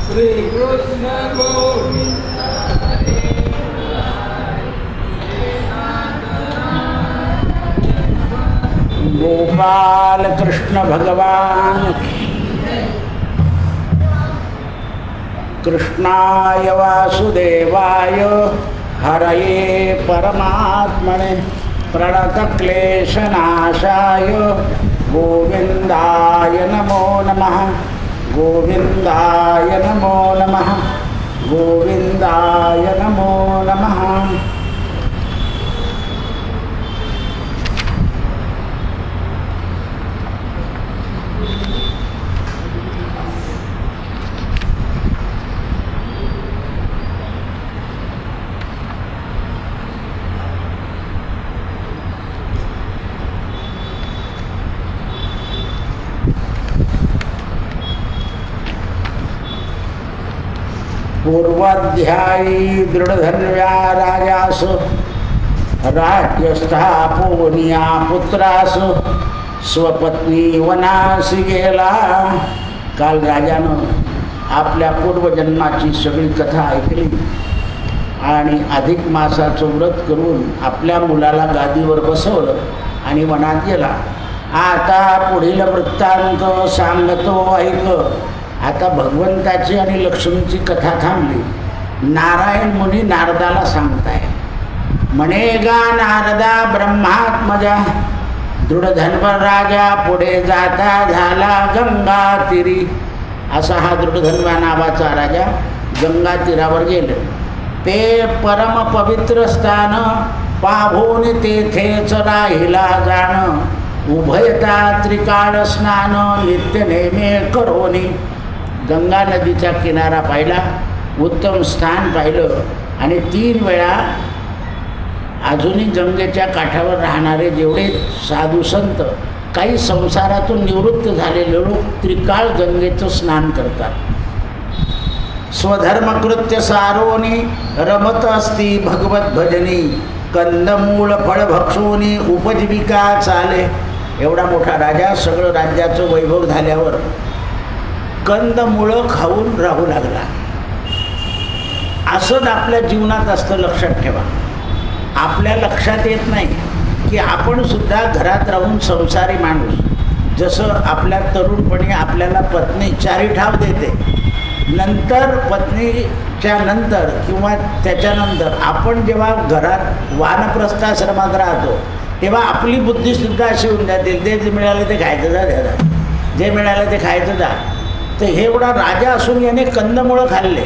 श्री कृष्ण गोविंद गोपाल कृष्ण भगवान की। कृष्णाय वासुदेवाय हरये परमात्मने प्रणतक्लेशनाशाय गोविंदाय नमो नमः। गोविंदाय नमो नमः। गोविंदाय नमो नमः। पूर्वाध्यायी दृढधन्व्या राजास राज्यस्थापोनिया पुत्रास स्वपत्नी वनासी गेला। काल राजानं आपल्या पूर्वजन्माची सगळी कथा ऐकली आणि अधिक मासाचं व्रत करून आपल्या मुलाला गादीवर बसवलं आणि वनात गेला। आता पुढील वृत्तांत सांगतो ऐक। आता भगवंताची आणि लक्ष्मीची कथा थांबली। नारायण मुनी नारदाला सांगताय, म्हणेगा नारदा ब्रह्मात्मजा दृढधन्व राजा पुढे जाता झाला गंगा तीरी। असा हा दृढधन्वा नावाचा राजा गंगा तीरावर गेले। ते परम पवित्र स्थान पाहून तेथेच राहिला जाण। उभयता त्रिकाळ स्नान नित्य नेमे करोनी। गंगा नदीचा किनारा पाहिला, उत्तम स्थान पाहिलं आणि 3 वेळा अजूनही गंगेच्या काठावर राहणारे जेवढे साधू संत काही संसारातून निवृत्त झालेले लोक त्रिकाळ गंगेचं स्नान करतात। स्वधर्मकृत्य सारोनी रमत असती भगवत भजनी। कंदमूळ फळ भक्षोनी उपजीविका चाले। एवढा मोठा राजा सगळं राज्याचं वैभव झाल्यावर कंदमुळं खाऊन राहू लागला। असंच आपल्या जीवनात असतं, लक्षात ठेवा। आपल्या लक्षात येत नाही की आपण सुद्धा घरात राहून संसारी माणूस, जसं आपल्या तरुणपणी आपल्याला पत्नी 4 ठाव देते, नंतर पत्नीच्या नंतर किंवा त्याच्यानंतर आपण जेव्हा घरात वानप्रस्थाश्रमात राहतो तेव्हा आपली बुद्धीसुद्धा अशी होऊन जाते, जे मिळालं ते खायचं जा, जे मिळालं ते खायचं जा। तर हे एवढा राजा असून याने कंदमुळं खाल्ले,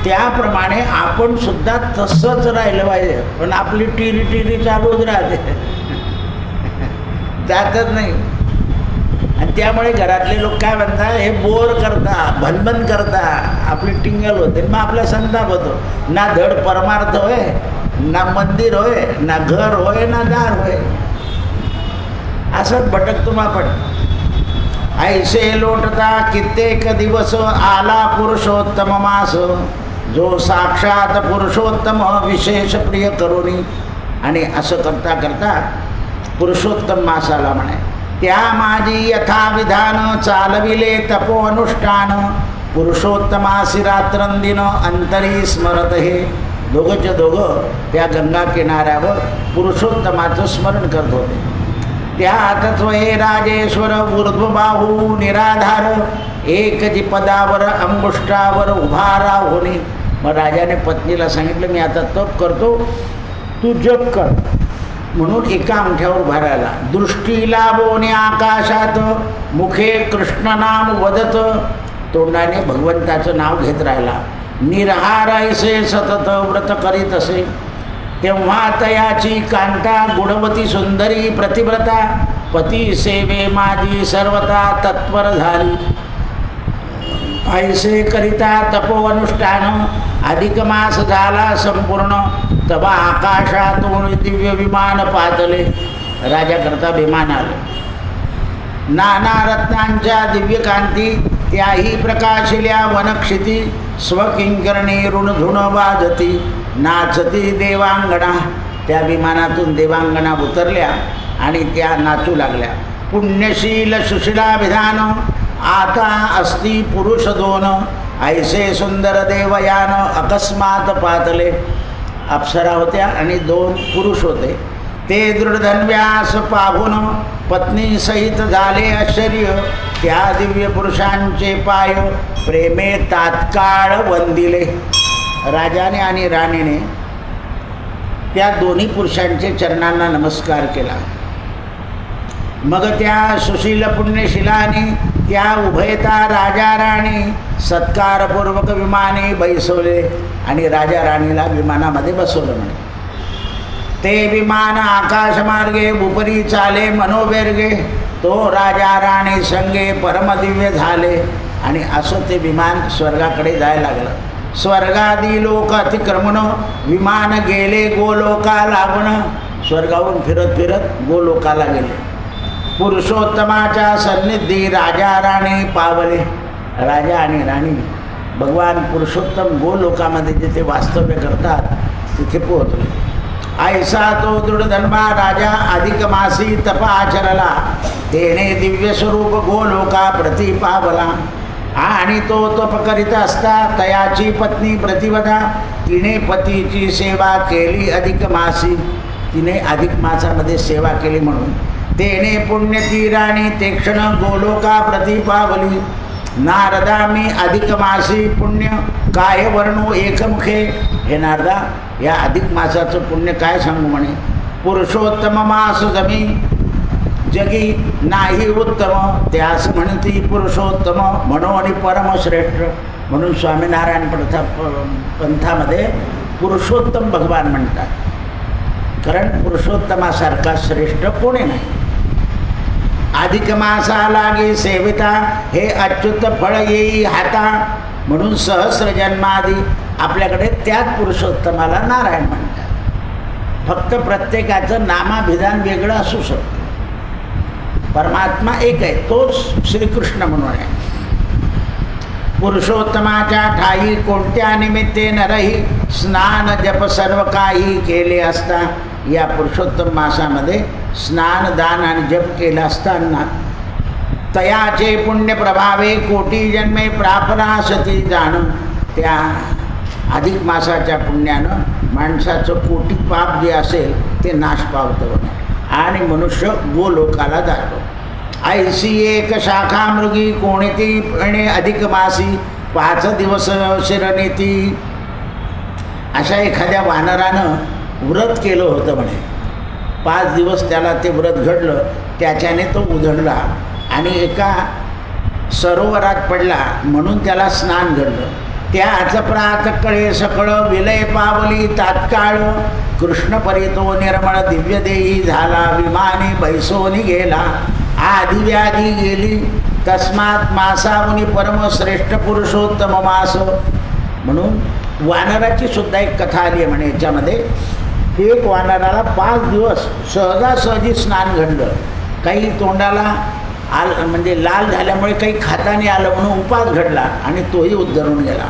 त्याप्रमाणे आपण सुद्धा तसंच राहिलं पाहिजे। पण आपली टिरी टिरी चालूच राहते, जातच नाही। आणि त्यामुळे घरातले लोक काय म्हणतात, हे बोर करता, भनभन करता, आपली टिंगल होते। मग आपला संताप होतो। ना धड परमार्थ होय, ना मंदिर होय, ना घर होय, ना दार होय, असंच भटकतो आपण। ऐसे लोटता कित्येक दिवस आला पुरुषोत्तम मास। जो साक्षात पुरुषोत्तम विशेष प्रिय करुणी। आणि असं करता करता पुरुषोत्तम मास आला म्हणे। त्या माझी यथाविधान चालविले तपो अनुष्ठान। पुरुषोत्तमासी रात्रंदिन अंतरी स्मरत हे। दोघंच्या दोघं त्या गंगा किनाऱ्यावर पुरुषोत्तमाचं स्मरण करत होते। त्यातच हे राजेश्वर ऊर्ध्वबाहू निराधार। एकजी पदावर अंगुष्ठावर उभा राहुनी। मग राजाने पत्नीला सांगितलं, मी आता तप करतो, तू जप कर। म्हणून एका अंगठ्यावर उभा राहिला। दृष्टी लाभोने आकाशात मुखे कृष्ण नाम वदत। तोंडाने भगवंताचं नाव घेत राहिला। निरहार ऐसे सतत व्रत करीत असे। तेव्हा तयाची कांता गुणवती सुंदरी प्रतिव्रता। पती सेवे माझी सर्वता तत्पर झाली। ऐसे करिता तपो अनुष्ठान अधिक मास झाला संपूर्ण। तवा आकाशातून दिव्य विमान पातले। राजा करता विमान आले। नाना रत्नांच्या दिव्यकांती त्याही प्रकाशिल्या वनक्षिती। स्वकिंकरणी ऋणधुण वाजती नाचती देवांगणा। त्या विमानातून देवांगणा उतरल्या आणि त्या नाचू लागल्या। पुण्यशील सुशिला विधान आता अस्ति पुरुष दोन। ऐसे सुंदर देवयान अकस्मात पातले. अप्सरा होत्या आणि 2 पुरुष होते. ते दृढधन्व्यास पाहून पत्नी सहित झाले आश्चर्य. त्या दिव्य पुरुषांचे पाय प्रेमे तात्काळ वंदिले. राजाने आणि राणीने त्या दोन्ही पुरुषांचे चरणांना नमस्कार केला. मग त्या सुशील पुण्यशिलाने त्या उभयता राजा राणी सत्कारपूर्वक विमाने बैसवले आणि राजा राणीला विमानामध्ये बसवलं. म्हणे ते विमान आकाशमार्गे उपरी चाले मनोबेर्गे. तो राजा राणी संगे परमदिव्य झाले आणि असं ते विमान स्वर्गाकडे जायला लागलं. स्वर्गादी लोक अतिक्रमण विमान गेले गोलोका लागण. स्वर्गाहून फिरत फिरत गोलोकाला गेले. पुरुषोत्तमाच्या सन्निधी राजा राणी पावले. राजा आणि राणी भगवान पुरुषोत्तम गोलोकामध्ये जिथे वास्तव्य करतात तिथे पोहोचले. ऐसा तो दृढधर्मा राजा अधिक मासी तप आचरला. तेने दिव्य स्वरूप गोलोका प्रति पावला. आणि तो तप करीत असता तयाची पत्नी प्रतिवदा तिने पतीची सेवा केली अधिक मासी. तिने अधिक मासामध्ये सेवा केली म्हणून तेने पुण्यती राणी ते क्षण गोलोका प्रति पावली. नारदा मी अधिक मासी पुण्य काय वर्णू एकमुखे. हे नारदा, या अधिक मासाचं पुण्य काय सांगू म्हणे. पुरुषोत्तम मास जमी जगी नाही उत्तम. त्यास म्हणती पुरुषोत्तम म्हणून परमश्रेष्ठ. म्हणून स्वामीनारायण पंथामध्ये पुरुषोत्तम भगवान म्हणतात. कारण पुरुषोत्तमासारखा श्रेष्ठ कोणी नाही. अधिक मासा लागे सेविता हे अच्युत फळ येई हाता. म्हणून सहस्र जन्मादी आपल्याकडे त्याच पुरुषोत्तमाला नारायण म्हणतात. फक्त प्रत्येकाचं नामाभिधान वेगळं असू शकतं. परमात्मा एक आहे, तोच श्रीकृष्ण म्हणून आहे. पुरुषोत्तमाच्या ठाई कोणत्या निमित्ते नरही स्नान जप सर्व काही केले असता. या पुरुषोत्तम मासामध्ये स्नान दान आणि जप केला असताना तयाचे पुण्य प्रभावे कोटी जन्मे प्रापनासती जाण. त्या अधिक मासाच्या पुण्यानं माणसाचं कोटी पाप जे असेल ते नाश पावतं आणि मनुष्य गोलोकाला जातो. ऐसी एक शाखा मृगी कोणती पण अधिक मासी 5 दिवस शिरनेती. अशा एखाद्या वानरानं व्रत केलं होतं म्हणे. 5 दिवस त्याला ते व्रत घडलं. त्याच्याने तो उधळला आणि एका सरोवरात पडला म्हणून त्याला स्नान घडलं. त्याच प्रात कळे सकळ विलय पावली तात्काळ. कृष्ण परितो निर्मळ दिव्य देही झाला. विमाने बैसोनी गेला. आधी व्याधी गेली. तस्मात मासावनी परमश्रेष्ठ पुरुषोत्तम मास. म्हणून वानराची सुद्धा एक कथा आली आहे म्हणे याच्यामध्ये. एक वानराला 5 दिवस सहजासहजी स्नान घडलं. काही तोंडाला म्हणजे लाल झाल्यामुळे काही खाता नाही आलं म्हणून उपास घडला आणि तोही उद्धरून गेला.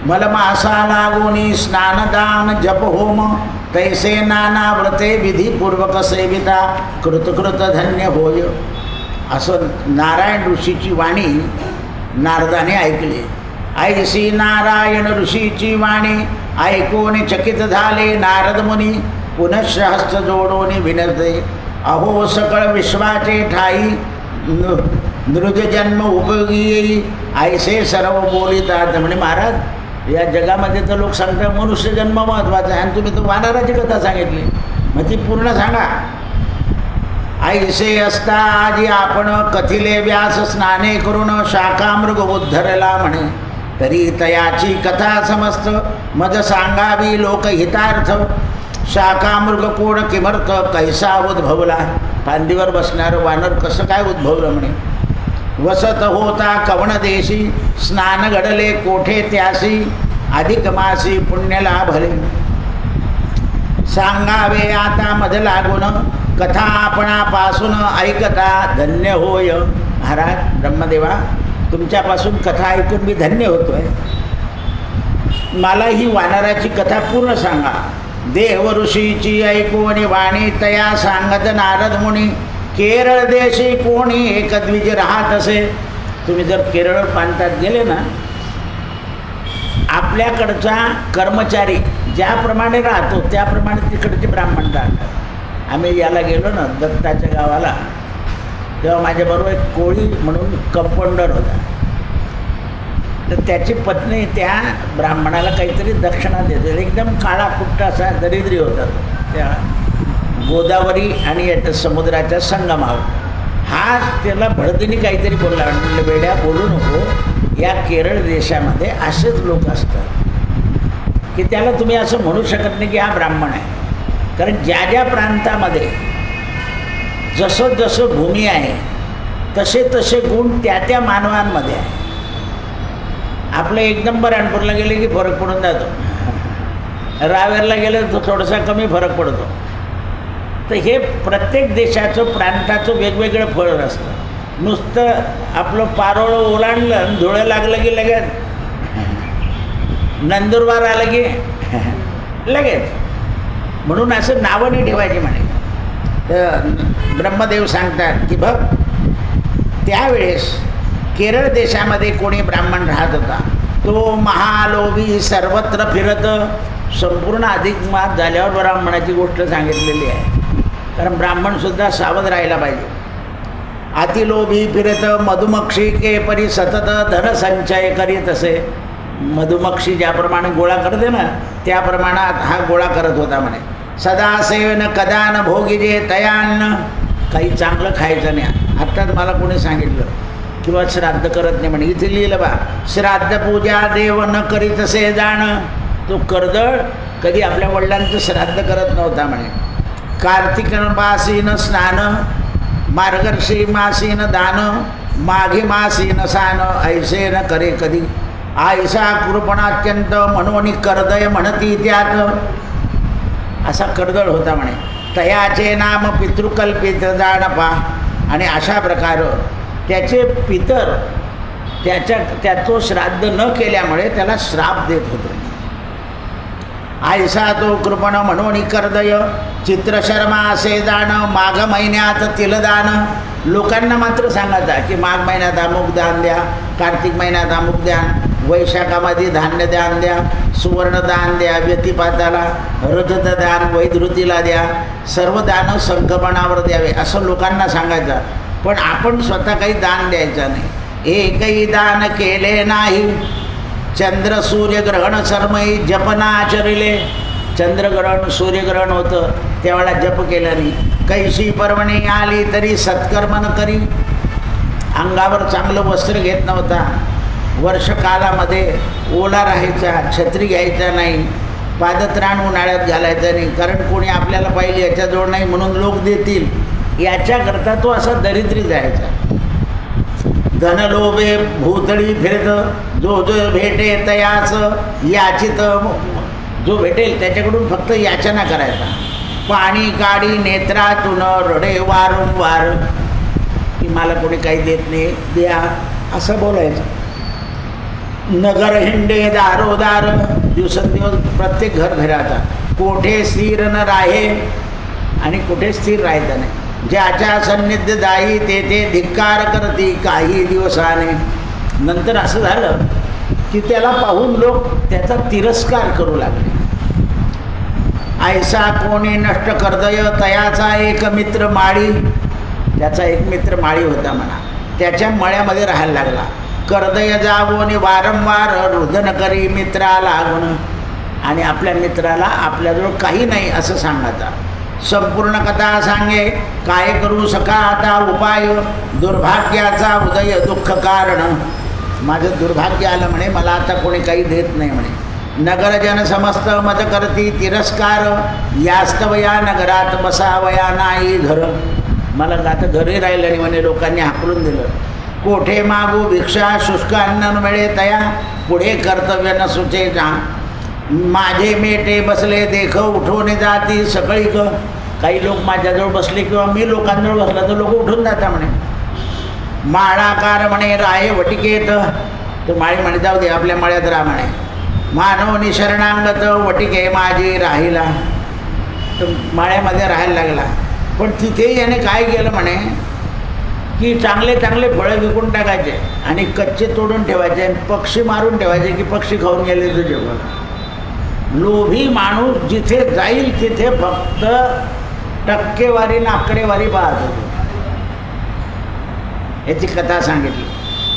मलमासा लागोनी स्नानदान जप होम तैसे नाना व्रते विधीपूर्वक सेविता कृतकृत धन्य होय. असं नारायण ऋषीची वाणी नारदाने ऐकली. ऐसी नारायण ऋषीची वाणी ऐकून चकित झाले नारद मुनी. पुनश्च हस्त जोडोनी विनरते. अहो सकळ विश्वाचे ठाई नृजजन्म उपयोगी येई. ऐसे सर्व बोलितात. म्हणे महाराज, या जगामध्ये तर लोक सांगतात मनुष्यजन्म महत्त्वाचा आहे आणि तुम्ही तर वानराची कथा सांगितली. मग ती पूर्ण सांगा. ऐसे असता आजी आपण कथिले व्यास स्नाने करून शाखामृग उद्धरला म्हणे. तरी तयाची कथा समस्त मज सांगावी लोकहितार्थ. शाखामृग कोण किमर्थ कैसा उद्भवला. फांदीवर बसणारं वानर कसं काय उद्भवलं म्हणे. वसत होता कवण देशी स्नान घडले कोठे त्यासी. अधिक मासी पुण्य लाभले. सांगावे आता मध लागून कथा आपणापासून ऐकता धन्य होय. महाराज ब्रह्मदेवा, तुमच्यापासून कथा ऐकून मी धन्य होतो आहे. मला ही वानराची कथा पूर्ण सांगा. देव ऋषीची ऐकून वाणी तया सांगत नारद मुनी. केरळ देशी कोणी एक द्विज राहत असे. तुम्ही जर केरळ प्रांतात गेले ना आपल्याकडचा कर्मचारी ज्याप्रमाणे राहतो त्याप्रमाणे तिकडचे ब्राह्मण राहतात. आम्ही याला गेलो ना दत्ताच्या गावाला, तेव्हा माझ्याबरोबर एक कोळी म्हणून कंपाऊंडर होता. तर त्याची पत्नी त्या ब्राह्मणाला काहीतरी दक्षिणा देते. एकदम काळा कुट्टा असा दरिद्री होता तो. त्या गोदावरी आणि याच्या समुद्राच्या संगमावर. हा त्याला भडदिनी काहीतरी बोलला. म्हणलं वेड्या बोलू नको, या केरळ देशामध्ये असेच लोक असतात की त्याला तुम्ही असं म्हणू शकत नाही की हा ब्राह्मण आहे. कारण ज्या ज्या प्रांतामध्ये जसं जसं भूमी आहे तसे तसे गुण त्या त्या मानवांमध्ये आहे. आपलं एक नंबर अनपूरला गेले की फरक पडून जातो, रावेरला गेले तर थोडासा कमी फरक पडतो. तर हे प्रत्येक देशाचं प्रांताचं वेगवेगळं फळ असतं. नुसतं आपलं पारोळं ओलांडलं आणि धुळं लागलं की लगेच, नंदुरबार आलं की लगेच. म्हणून असं नावं नाही ठेवायची म्हणे. तर ब्रह्मदेव सांगतात की बघ, त्यावेळेस केरळ देशामध्ये कोणी ब्राह्मण राहत होता, तो महालोभी सर्वत्र फिरत. संपूर्ण अधिक मास झाल्यावर ब्राह्मणाची गोष्ट सांगितलेली आहे. कारण ब्राह्मणसुद्धा सावध राहायला पाहिजे. अतिलोभी फिरत मधुमक्षी के परी सतत धनसंचय करीत असे. मधुमक्षी ज्याप्रमाणे गोळा करते ना त्या प्रमाणात हा गोळा करत होता म्हणे. सदा सेवन कदा न भोगिजे तयान्न. काही चांगलं खायचं नाही. आत्ताच मला कोणी सांगितलं किंवा श्राद्ध करत नाही म्हणे. इथे लिहिलं बा, श्राद्ध पूजा देव न करीत असे जाणं. तो कर्दळ कधी आपल्या वडिलांचं श्राद्ध करत नव्हता म्हणे. कार्तिक मासीन स्नान, मार्गर्षी मासीन दान, माघी मासीन सान, ऐसे न करे कधी. आयसा कृपणात्यंत म्हणून कर्दय म्हणती त्यात. असा कर्दळ होता म्हणे. तयाचे नाम पितृकल्पित जाणपा. आणि अशा प्रकारे त्याचे पितर त्याचं श्राद्ध न केल्यामुळे त्याला श्राप देत होते. आयसा तो कृपण म्हणून कर्दय, चित्रशर्मा असे जाण, माघ महिन्यात तिलदान. लोकांना मात्र सांगायचा की माघ महिन्यात अमुक दान द्या, कार्तिक महिन्यात अमुक द्यान, वैशाखामध्ये धान्य दान द्या, सुवर्णदान द्या, व्यतिपाताला रजतदान, वैधृतीला द्या, सर्व दानं संकपणावर द्यावे असं लोकांना सांगायचं. पण आपण स्वतः काही दान द्यायचं नाही. एकही दान केले नाही. चंद्र सूर्यग्रहण सर्मयी जपना आचरिले. चंद्रग्रहण सूर्यग्रहण होतं त्यावेळेला जप केला नाही. कैशी पर्वणी आली तरी सत्कर्म न करी. अंगावर चांगलं वस्त्र घेत नव्हता. वर्षकालामध्ये ओला राहायचा, छत्री घ्यायचा नाही, पादत्राण उन्हाळ्यात घालायचा नाही. कारण कोणी आपल्याला पाहिजे याच्याजवळ नाही म्हणून लोक देतील याच्याकरता तो असा दरिद्री जायचा. धनलोभे भूतळी फिरत, जो जो भेटे तयाच याचित. जो भेटेल त्याच्याकडून फक्त याचना करायचा. पाणी काढी नेत्रातून रडे वारंवार की मला कोणी काही देत नाही, द्या असं बोलायचं. नगर हिंडे दारोदार. दिवसेंदिवस प्रत्येक घर फिरायचा. कोठे स्थिर न राहे. आणि कुठे स्थिर राहायचं नाही. ज्याच्या सन्निध्य जाई तेथे धिक्कार करती काही दिवसाने. नंतर असं झालं की त्याला पाहून लोक त्याचा तिरस्कार करू लागले. ऐसा कोणी नष्ट कर्दय तयाचा एक मित्र माळी. त्याचा एक मित्र माळी होता म्हणा. त्याच्या मळ्यामध्ये राहायला लागला. कर्दय जावोनी वारंवार रुदन करी मित्राला लागून. आणि आपल्या मित्राला आपल्याजवळ काही नाही असं सांगायचा. संपूर्ण कथा सांगे काय करू सका आता उपाय. दुर्भाग्याचा उदय दुःख कारण. माझं दुर्भाग्य आलं म्हणे, मला आता कोणी काही देत नाही म्हणे. नगरजन समस्त मत करती तिरस्कार. यास्तवया नगरात बसावया नाही घर. मला आता घरी राहिलं नाही म्हणे, लोकांनी हाकलून दिलं. कोठे मागू भिक्षा शुष्क अन्न मिळे तया. पुढे कर्तव्य न सुचे जा. माझे मेटे बसले देख उठवणे जाती सगळी ग. काही लोक माझ्याजवळ बसले किंवा मी लोकांजवळ बसला तर लोक उठून जाता म्हणे. माळाकार म्हणे राहे वटिकेत. तो माळी म्हणे जाऊ दे आपल्या मळ्यात राहा म्हणे. मानव निशरणांगत वटिके माझी राहिला. तर माळ्यामध्ये राहायला लागला. पण तिथे याने काय केलं म्हणे, की चांगले चांगले फळं विकून टाकायचे आणि कच्चे तोडून ठेवायचे आणि पक्षी मारून ठेवायचे की पक्षी खाऊन गेले तुझे फळ. लोभी माणूस जिथे जाईल तिथे फक्त टक्केवारी आकडेवारी पाहत होतो. याची कथा सांगितली.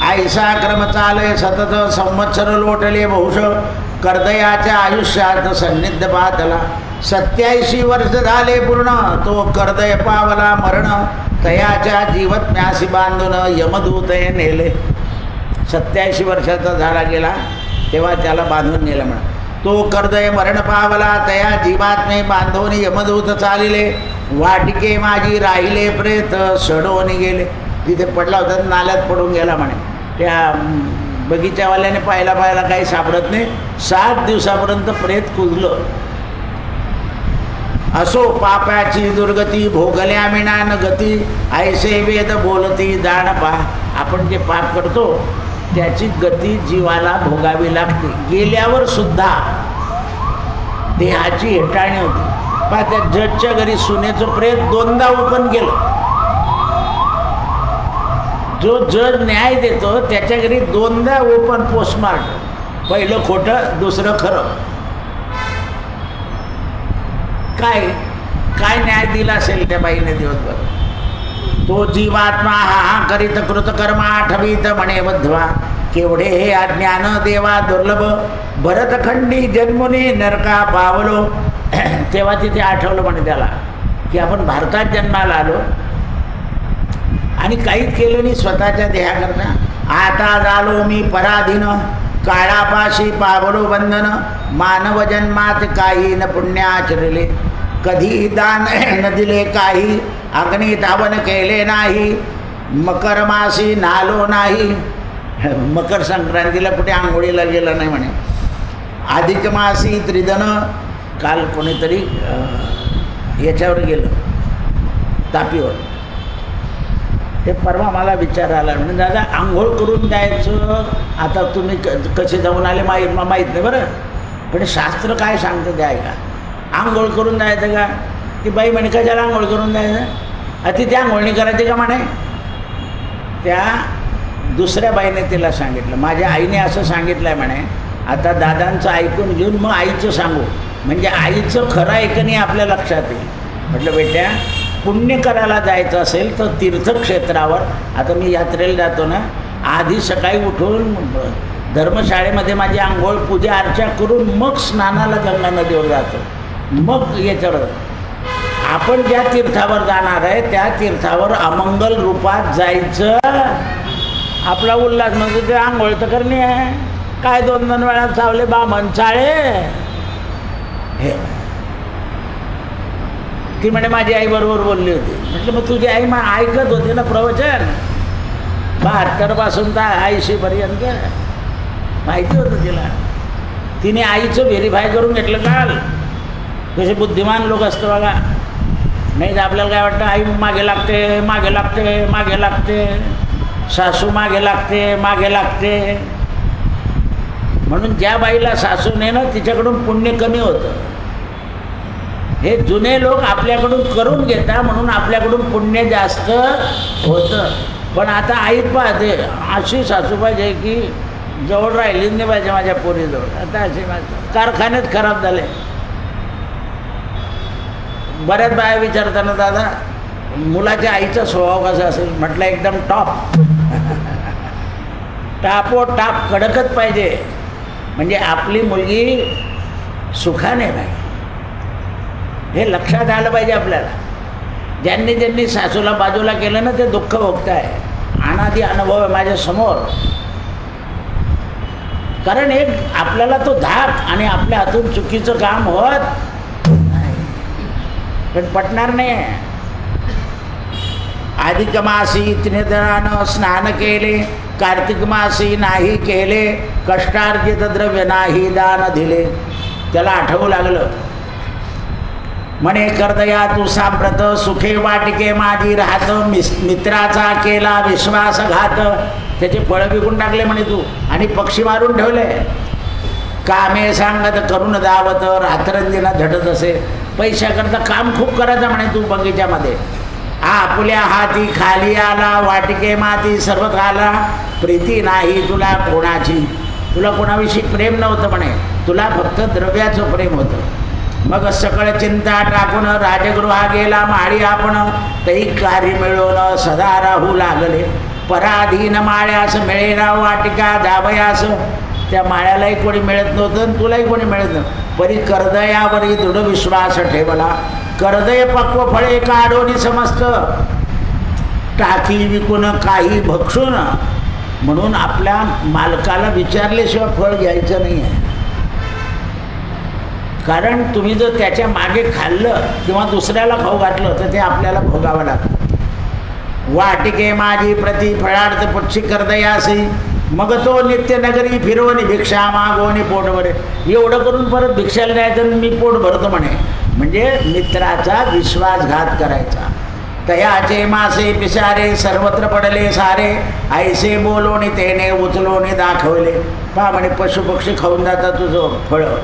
ऐसा क्रम चालय सतत संवत्सर लोटले बहुश कर्दयाच्या आयुष्यात सन्निध पाहतला. 87 वर्ष झाले पूर्ण तो कर्दय पावला मरण तयाच्या जीवत म्यासी बांधून यमदूत नेले. 87 वर्षाचा झाला गेला तेव्हा त्याला बांधून नेलं म्हणा. तो कर्दय मरण पावला तया जीवात्मे बांधून यमदूत चालिले. वाटिके माझी राहिले प्रेत सडवून गेले. तिथे पडला होता नाल्यात पडून गेला म्हणे. त्या बगीच्यावाल्याने पाहायला काही सापडत नाही. 7 दिवसापर्यंत प्रेत कुजलं. असो पापाची दुर्गती भोगल्या मिणान गती ऐसे वेद बोलती जाण पहा. आपण जे पाप करतो त्याची गती जीवाला भोगावी लागते. गेल्यावर सुद्धा देहाची हेटाळणी होती. पहा त्या जजच्या घरी सुनेचं प्रेत 2दा ओपन केलं. जो जज न्याय देतो त्याच्या घरी 2दा ओपन पोस्टमार्टम. पहिलं खोटं दुसरं खरं. काय न्याय दिला असेल त्या बाईने दिवसभर. तो जीवात्मा हा करीत कृतकर्मा आठवीत म्हणे बद्धवा. केवढे हे अज्ञान देवा दुर्लभ भरतखंडी जन्मुनी नरका पावलो. तेव्हा तिथे आठवलं म्हणे त्याला की आपण भारतात जन्माला आलो आणि काहीच केलं नाही स्वतःच्या देहाकरता. आता झालो मी पराधीन काळापाशी पावलो बंधन. मानव जन्मात काही न पुण्य आचरले. कधी दान न दिले काही अग्नी धावन केले नाही. मकर मासी नालो नाही. मकर संक्रांतीला कुठे आंघोळीला गेलं नाही म्हणे. अधिक मासी त्रिदन. काल कोणीतरी याच्यावर गेलं तापीवर. ते परवा मला विचार आला म्हणजे दादा आंघोळ करून द्यायचं. आता तुम्ही कसे जाऊन आले माहीत नाही बरं पण शास्त्र काय सांगतं ते ऐका. आंघोळ करून द्यायचं का. ती बाई म्हणे कशाला आंघोळ करून द्यायचं. ती त्या आंघोळणी करायची का म्हणे. त्या दुसऱ्या बाईने तिला सांगितलं माझ्या आईने असं सांगितलं आहे म्हणे. आता दादांचं ऐकून घेऊन मग आईचं सांगू म्हणजे आईचं खरं ऐकणे आपल्या लक्षात येईल. म्हटलं बेट्या पुण्य करायला जायचं असेल तर तीर्थक्षेत्रावर. आता मी यात्रेला जातो ना आधी सकाळी उठून धर्मशाळेमध्ये माझी आंघोळ पूजा अर्चा करून मग स्नानाला गंगा नदीवर जातो. मग याच्यावर आपण ज्या तीर्थावर जाणार आहे त्या तीर्थावर अमंगल रूपात जायचं. आपला उल्हास म्हणजे ते आंघोळ तर करणे आहे. काय 2-2 वेळा चावले बामण चाळे हे. ती म्हणे माझी आई बरोबर बोलली होती. म्हटलं मग तुझी आई मग ऐकत होती ना प्रवचन. 72 पासून तर 80 पर्यंत माहिती होतं तिला. तिने आईचं व्हेरीफाय करून घेतलं काल. कसे बुद्धिमान लोक असतं बघा. नाही तर आपल्याला काय वाटतं आई मागे लागते मागे लागते मागे लागते. सासू मागे लागते मागे लागते. म्हणून ज्या बाईला सासू नाही ना तिच्याकडून पुण्य कमी होतं. हे जुने लोक आपल्याकडून करून घेतात म्हणून आपल्याकडून पुण्य जास्त होतं. पण आता आईत पाहते अशी सासू पाहिजे की जवळ राहिलीच नाही पाहिजे माझ्या पोरीजवळ. आता असे कारखानेच खराब झाले. बऱ्याच बाया विचारताना दादा मुलाच्या आईचा स्वभाव कसा असेल. म्हटलं एकदम टॉप. टाप कडकच पाहिजे म्हणजे आपली मुलगी सुखाने राहील. हे लक्षात आलं पाहिजे आपल्याला. ज्यांनी सासूला बाजूला केलं ना ते दुःख भोगत आहे. अनादी अनुभव आहे माझ्यासमोर. कारण एक आपल्याला तो धाक आणि आपल्या हातून चुकीचं काम होत नाही पण पटणार नाही. अधिक मासी त्रिदरानं स्नान केले. कार्तिक मासी नाही केले. कष्टार्जित द्रव्य नाही दान दिले. त्याला आठवू लागलं म्हणे कर्दया तू सांप्रत सुखे वाटिके माझी राहत. मित्राचा केला विश्वासघात. त्याचे फळं विकून टाकले म्हणे तू आणि पक्षी मारून ठेवले. कामे सांगत करून दावत रात्रंदिना झटत असे. पैशाकरता काम खूप करायचं म्हणे तू बगीच्यामध्ये. आपल्या हाती खाली आला वाटिके माती सर्व खाला, प्रीती नाही तुला कोणाची. तुला कोणाविषयी प्रेम नव्हतं म्हणे, तुला फक्त द्रव्याचं प्रेम होतं. मग सकळ चिंता टाकून राजगृहा गेला माळी आपण, तई कार्य मिळवून सदा राहू लागले. पराधीन माळ्यास मिळेना वाटिका जावयास. त्या माळ्यालाही कोणी मिळत नव्हतं आणि तुलाही कोणी मिळत नव्हतं. परी कर्दयावरी दृढ विश्वास ठेवला, कर्दय पक्व फळे काढून समस्त, टाकी विकून काही भक्षून. म्हणून आपल्या मालकाला विचारल्याशिवाय फळ घ्यायचं नाही आहे. कारण तुम्ही जर त्याच्या मागे खाल्लं किंवा दुसऱ्याला खाऊ घातलं तर ते आपल्याला भोगावं लागतं. वाटिके माझी प्रति फळार्थ पक्षी कर्दयासी, मग तो नित्य नगरी फिरवणी भिक्षा मागवणी पोटभर. एवढं करून परत भिक्षाला द्यायचं मी पोट भरतो म्हणे. म्हणजे मित्राचा विश्वासघात करायचा. तयाचे मासे पिसारे सर्वत्र पडले सारे, ऐसे बोलोनी तेने उचलोनी दाखवले. पहा म्हणे पशुपक्षी खाऊन जातात तुझं फळं.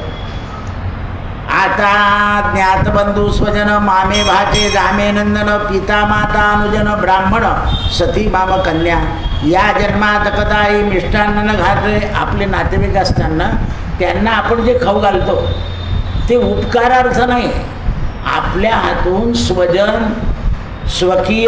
आता ज्ञात बंधू स्वजन मामे भाचे जामे नंदन, पिता माता अनुजन ब्राह्मण सती माम कन्या. या जन्मात कदाई मिष्टान्न घातले. आपले नातेवाईक असताना त्यांना आपण जे खाऊ घालतो ते उपकारार्थ नाही. आपल्या हातून स्वजन स्वकीय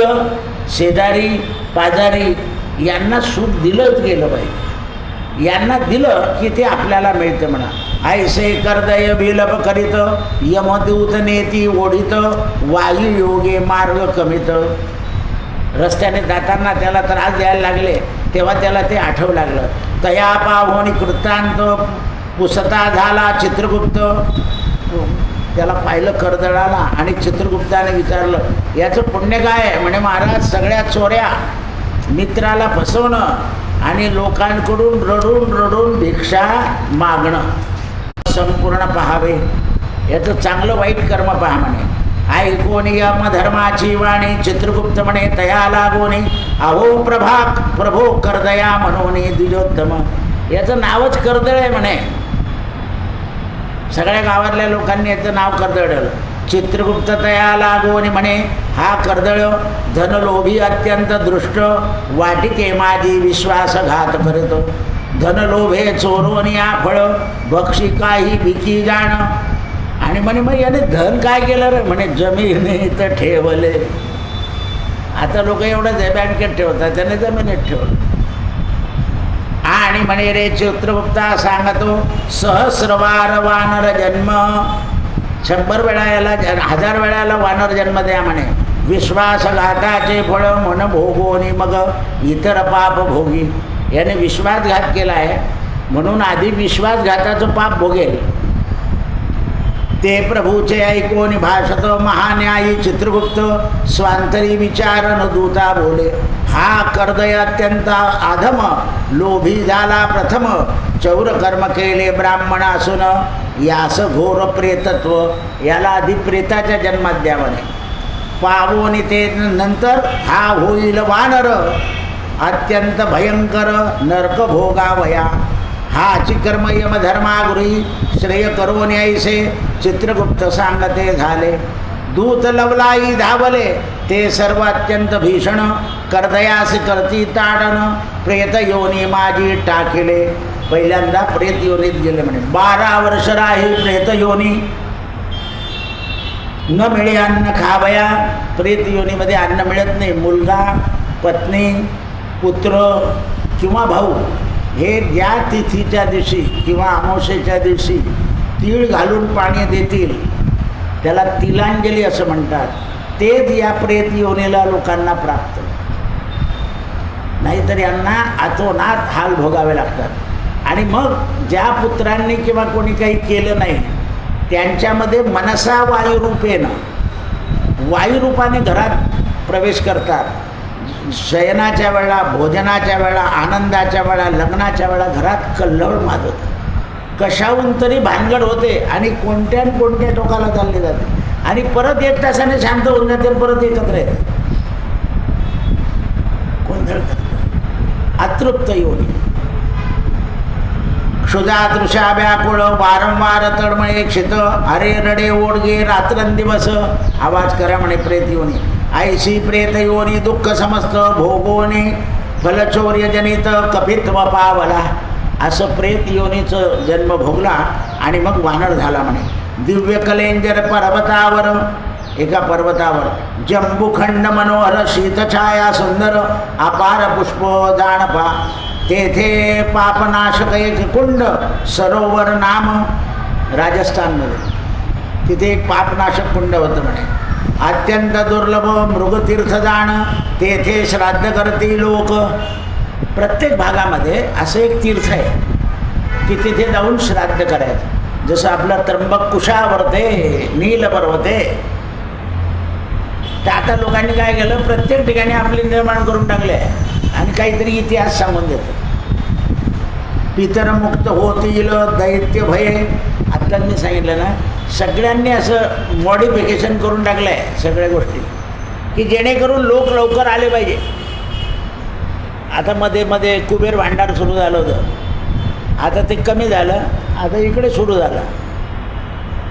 शेजारी पाजारी यांना सुख दिलंच गेलं पाहिजे. यांना दिलं की ते आपल्याला मिळतं म्हणा. ऐसे कर्दय विलप करीत, यमदूत नेती ओढित, वायू योगे मार्ग कमीत. रस्त्याने जाताना त्याला त्रास द्यायला लागले तेव्हा त्याला ते आठवू लागलं. तया पाहोनी कृतांत पुसता झाला चित्रगुप्त. त्याला पाहिलं कर्दळाला आणि चित्रगुप्ताने विचारलं याचं पुण्य काय आहे. म्हणे महाराज सगळ्या चोऱ्या, मित्राला फसवणं आणि लोकांकडून रडून रडून भिक्षा मागणं संपूर्ण पाहावे. याचं चांगलं वाईट कर्म पहा म्हणे. ऐकोनी यम धर्माची वाणी, चित्रगुप्त म्हणे तया लागोनी, अहो प्रभो कर्दया म्हणून द्विजोत्तम. याचं नावच कर्दळ आहे म्हणे. सगळ्या गावातल्या लोकांनी याचं नाव कर्दळलं. चित्रगुप्त तया लागोनी म्हणे हा कर्दळ धनलोभी अत्यंत दृष्ट, वाटिके माझी विश्वासघात करतो. धनलोभे चोरोनी या फळ, बक्षी काही भिकी जाण. आणि म्हणे मग याने धन काय केलं रे. म्हणे जमिनीत ठेवले. आता लोक एवढंच आहे बँकेत ठेवतात, त्याने जमिनीत ठेवलं. आणि म्हणे रे चित्रगुप्ता सांगतो सहस्रवार वानर जन्म, 100 वेळा याला 1000 वेळा याला वानर जन्म द्या म्हणे. विश्वासघाताचे फळ मन भोगोनी मग इतर पाप भोगी. याने विश्वासघात केला आहे म्हणून आधी विश्वासघाताचं पाप भोगेल. ते प्रभूचे ऐकोनी भाषत महान्यायी चित्रगुप्त, स्वांतरी विचार न दूता बोले. हा कर्दय अत्यंत आधम, लोभी झाला प्रथम, चौर कर्म केले ब्राह्मण असून, यास घोर प्रेतत्व. याला आधी प्रेताच्या जन्मात द्यावणे. पावोनी ते नंतर हा होईल वानर, अत्यंत भयंकर नरक भोगावया. हाची कर्म यम धर्मागृही, श्रेय करो न्यायसे. चित्रगुप्त सांगते झाले. दूत लवलाई धावले, ते सर्व अत्यंत भीषण, कर्दयास करती ताडन, प्रेत योनी माझी टाकिले. पहिल्यांदा प्रेत योनीत गेले म्हणे. 12 वर्ष राही प्रेत योनी, न मिळे अन्न खावया. प्रेत योनीमध्ये अन्न मिळत नाही. मुलगा, पत्नी, पुत्र किंवा भाऊ हे ज्या तिथीच्या दिवशी किंवा अमावस्येच्या दिवशी तीळ घालून पाणी देतील त्याला तिलांजली असं म्हणतात. तेच या प्रेत योनीला लोकांना प्राप्त. नाहीतर यांना अतोनात हाल भोगावे लागतात. आणि मग ज्या पुत्रांनी किंवा कोणी काही केलं नाही त्यांच्यामध्ये मनसा वायुरूपाने घरात प्रवेश करतात. शयनाच्या वेळा, भोजनाच्या वेळा, आनंदाच्या वेळा, लग्नाच्या वेळा घरात कल्लोळ माजत. कशाहून तरी भानगड होते आणि कोणत्या टोकाला चालले जाते आणि परत 1 तासाने शांत होऊन जाते. परत एकत्र येतात. गोंधळ करतात. अतृप्त योनी, क्षुधा तृषा व्याकुळ, वारंवार तळमळे क्षित, अरे रडे ओढगे रात्रंदिवस. आवाज करा म्हणे प्रेत योनी. ऐशी प्रेत योनी दुःख समस्त भोगोनी फलचौर्यजनित कपित्व पावला. असं प्रेत योनीचं जन्म भोगला आणि मग वानर झाला म्हणे. दिव्य कलेंजर पर्वतावर, एका पर्वतावर जंबूखंड मनोहर शीतछाया सुंदर अपार पुष्प जाणपा, तेथे पापनाशक एक कुंड सरोवर नाम. राजस्थानमध्ये तिथे एक पापनाशक कुंड होतं म्हणे. अत्यंत दुर्लभ मृगतीर्थ जाण, तेथे श्राद्ध करती लोक. प्रत्येक भागामध्ये असं एक तीर्थ आहे की तिथे जाऊन श्राद्ध करायचं. जसं आपलं त्र्यंबक कुशावर्ते, नील पर्वते. तर आता लोकांनी काय केलं, प्रत्येक ठिकाणी आपले निर्माण करून टाकले आणि काहीतरी इतिहास सांगून देतो. पितरमुक्त होतील दैत्य भये. आत्ताच मी सांगितलं ना, सगळ्यांनी असं मॉडिफिकेशन करून टाकलं आहे सगळ्या गोष्टी, की जेणेकरून लोक लवकर आले पाहिजे. आता मध्ये मध्ये कुबेर भांडार सुरू झालं होतं, आता ते कमी झालं, आता इकडे सुरू झालं.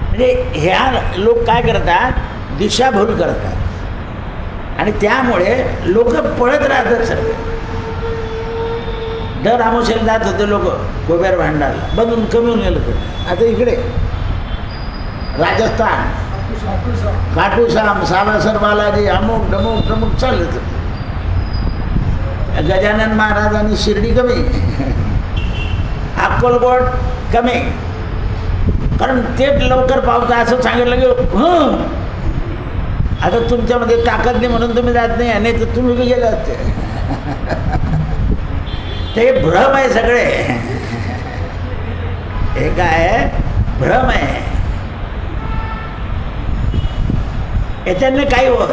म्हणजे ह्या लोक काय करतात, दिशाभूल करतात आणि त्यामुळे लोक पळत राहतात सर्व. दर अमावस्येला जात होते लोक कुबेर भांडारला, बंधून कमी होऊन गेलं होतं. आता इकडे राजस्थान, खाटूश्याम, सालासर बालाजी, अमुक डमुक डमुक चालले होते. गजानन महाराज आणि शिर्डी कमी, अक्कलकोट कमी, कारण ते लवकर पावतं असं सांगितलं की आता तुमच्यामध्ये ताकद नाही म्हणून तुम्ही जात नाही तर तुम्ही बी गेले असते. ते भ्रम आहे सगळे, हे काय भ्रम आहे. याच्याने काही होत,